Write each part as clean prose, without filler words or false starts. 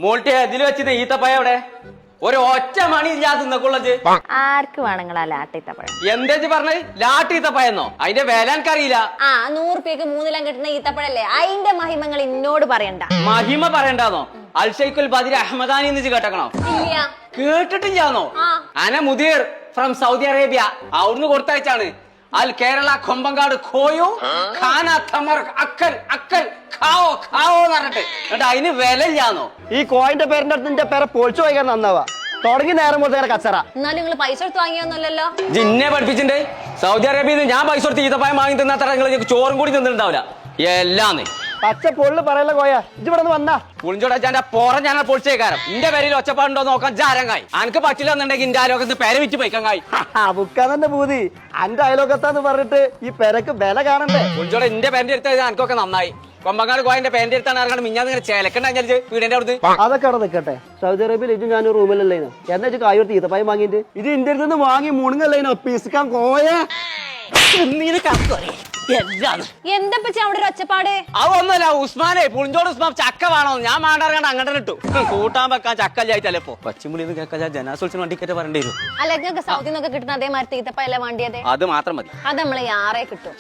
മോൾട്ടി ഇതിൽ വെച്ചിട്ട് ഈത്തപ്പഴം എവിടെ? ഒരു ഒറ്റ മണി ഇല്ലാതെ നിന്നക്കുള്ളത്. ആർക്ക് വേണങ്ങളാ ലാട്ടീത്തപ്പഴം? എന്താ പറഞ്ഞത്? ലാട്ടീത്തപ്പഴന്നോ? അതിന്റെ വില എനിക്കറിയില്ല. 100 രൂപയ്ക്ക് 3 കിലോ കിട്ടുന്ന ഈത്തപ്പഴല്ലേ, അതിന്റെ മഹിമങ്ങൾ എന്നോട് പറയണ്ട. മഹിമ പറയണ്ടാന്നോ? അൽഷൈഖുൽ ബദിർ അഹമ്മദാനി എന്ന് കേട്ടക്കണോ? ഇല്ല, കേട്ടിട്ടില്ലാന്നോ? അന മുദീർ ഫ്രം സൗദി അറേബ്യ, അവിടുന്ന് കൊടുത്തയച്ചാണ്. അൽ കേരള കൊമ്പങ്കാട് ഖോയോ ഖാന തമർ അക്കൽ അക്കൽ ഖാവോ ഖാവോ എന്ന് പറഞ്ഞിട്ട് എന്നിട്ട് അതിന് വില ഇല്ലാന്നോ? ഈ കോയിന്റെ പേരിന്റെ അടുത്ത് നിന്റെ പേരെ പൊളിച്ചു വായിക്കാൻ നന്നാവാ. തുടങ്ങി നേരം കൊടുത്ത കച്ചറ. എന്നാലും നിങ്ങൾ പൈസ കൊടുത്ത് വാങ്ങിയൊന്നുമല്ലല്ലോ. ജിന്നെ പഠിപ്പിച്ചിട്ടുണ്ട്. സൗദി അറേബ്യയിൽ ഞാൻ പൈസ കൊടുത്ത് ഈത്തപ്പഴം വാങ്ങി തിന്നാത്ര നിങ്ങൾ ചോറും കൂടി തിന്നിട്ടുണ്ടാവില്ല. എല്ലാന്ന് പച്ച പൊള്ളു പറയല്ല കോയ, ഇവിടെ വന്നാ പുളിഞ്ചോടാ പോറ ഞാൻ പൊളിച്ചേക്കാരം. എന്റെ പേരിൽ ഒച്ചപ്പാടുണ്ടോ നോക്കാൻ ജാരങ്ങായി. എനിക്ക് പറ്റില്ല എന്നുണ്ടെങ്കിൽ എന്റെ അയലോകത്ത് പേര വിറ്റ് പോയിക്കങ്ങായി. ബുക്കാൻ തന്നെ പൂതി. അന്റെ അയലോകത്താന്ന് പറഞ്ഞിട്ട് ഈ പെരക്ക് വില കാണണ്ടേ? പുളിഞ്ചോടെ എന്റെ പേരിന്റെ അടുത്ത് എനിക്കൊക്കെ നന്നായി. കൊമ്പങ്ങാട് കോയന്റെ പേരിന്റെ അടുത്താണ് ഇറങ്ങാൻ മിഞ്ഞാന്ന് ഇങ്ങനെ ചേലക്കണ്ടാ വീടിന്റെ അടുത്ത്. അതൊക്കെ അവിടെ നിൽക്കട്ടെ. സൗദി അറേബ്യയിൽ ഇതും ഞാൻ റൂമിലല്ലേനോ എന്നാ കായോർത്ത് ഈത്തപ്പായം വാങ്ങിട്ട് ഇത് ഇന്ത്യ നിന്ന് വാങ്ങി മുണുങ്ങല്ലേനോ പീസിക്കാൻ കോയ. എന്താ അവിടെ ഒരു ഒച്ചപ്പാട്? അതൊന്നുമല്ല ഉസ്മാനെ, പുളിഞ്ചോട് ഉസ്മാൻ ചക്ക വേണോ? ഞാൻ മാണ്ടാറങ്ങാണ്ട് അങ്ങനെ ഇട്ടു. കൂട്ടാൻ വെക്കാൻ ചക്ക ഇല്ലായിട്ടല്ലോ. പച്ചിമുളിന്ന് കേൾക്കാൻ ജനാസോത്സവം വണ്ടിക്കറ്റ് പറയേണ്ടി വരും. അല്ല, നിങ്ങൾക്ക് സൗദിൽ നിന്നൊക്കെ കിട്ടുന്ന അതേമാതിരി ഈത്തപ്പഴല്ലേ വേണ്ടിയത്? അത് മാത്രം മതി. അത് നമ്മളെ യാറെ കിട്ടും.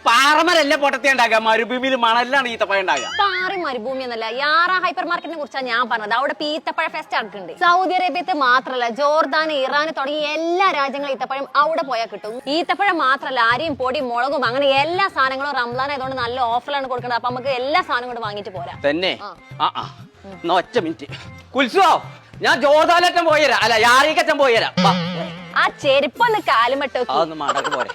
പാറമരല്ലേ പൊട്ടത്തി ഉണ്ടാക്കുക, മരുഭൂമിയിൽ മണലാണ് ഈത്തപ്പഴം ഉണ്ടാകുക. പാറി മരുഭൂമി എന്നല്ല, യാറ ഹൈപ്പർ മാർക്കറ്റിനെ കുറിച്ചാണ് ഞാൻ പറഞ്ഞത്. അവിടെ ഈത്തപ്പഴ ഫെസ്റ്റ് നടക്കുന്നുണ്ട്. സൗദി അറേബ്യത്ത് മാത്രല്ല, ജോർദാൻ, ഇറാൻ തുടങ്ങി എല്ലാ രാജ്യങ്ങളും ഈത്തപ്പഴം അവിടെ പോയാൽ കിട്ടും. ഈത്തപ്പഴം മാത്രല്ല, അരിയും പൊടിയും മുളകും അങ്ങനെ എല്ലാ സാധനങ്ങളും റംസാൻ ആയതുകൊണ്ട് നല്ല ഓഫറിലാണ് കൊടുക്കുന്നത്. അപ്പൊ നമുക്ക് എല്ലാ സാധനവും കൂടെ വാങ്ങിട്ട് പോരാ. തന്നെ ഒറ്റ മിനിറ്റ് കുൽസോ, ഞാൻ ജോർദാനറ്റം പോയരാ, അല്ല യാറിക്കറ്റം പോയരാ. ആ ചെരുപ്പൊന്ന് കാലുമട്ടോ. അതൊന്നും മടക്ക് പോരെ.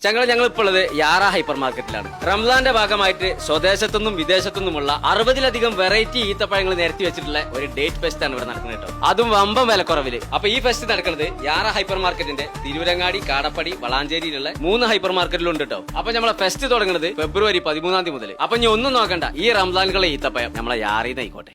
ഞങ്ങൾ ഇപ്പോൾ ഉള്ളത് യാറ ഹൈപ്പർ മാർക്കറ്റിലാണ്. റംസാന്റെ ഭാഗമായിട്ട് സ്വദേശത്തുനിന്നും വിദേശത്തുനിന്നുമുള്ള 60-ലധികം വെറൈറ്റി ഈത്തപ്പഴങ്ങൾ നിരത്തി വെച്ചിട്ടുള്ള ഒരു ഡേറ്റ് ഫെസ്റ്റ് ആണ് ഇവിടെ നടക്കുന്നത് കേട്ടോ. അതും വമ്പം വിലക്കുറവില്. അപ്പൊ ഈ ഫെസ്റ്റ് നടക്കുന്നത് യാറ ഹൈപ്പർ മാർക്കറ്റിന്റെ തിരുവരങ്ങാടി, കാടപ്പടി, വളാഞ്ചേരിയിലുള്ള 3 ഹൈപ്പർ മാർക്കറ്റിലുണ്ട് കേട്ടോ. അപ്പൊ നമ്മളെ ഫെസ്റ്റ് തുടങ്ങുന്നത് ഫെബ്രുവരി 13 മുതൽ. അപ്പൊ ഇനി ഒന്നും നോക്കണ്ട, ഈ റംസാനുകളെ ഈത്തപ്പഴം നമ്മളെ യാറിന്ന് ആയിക്കോട്ടെ.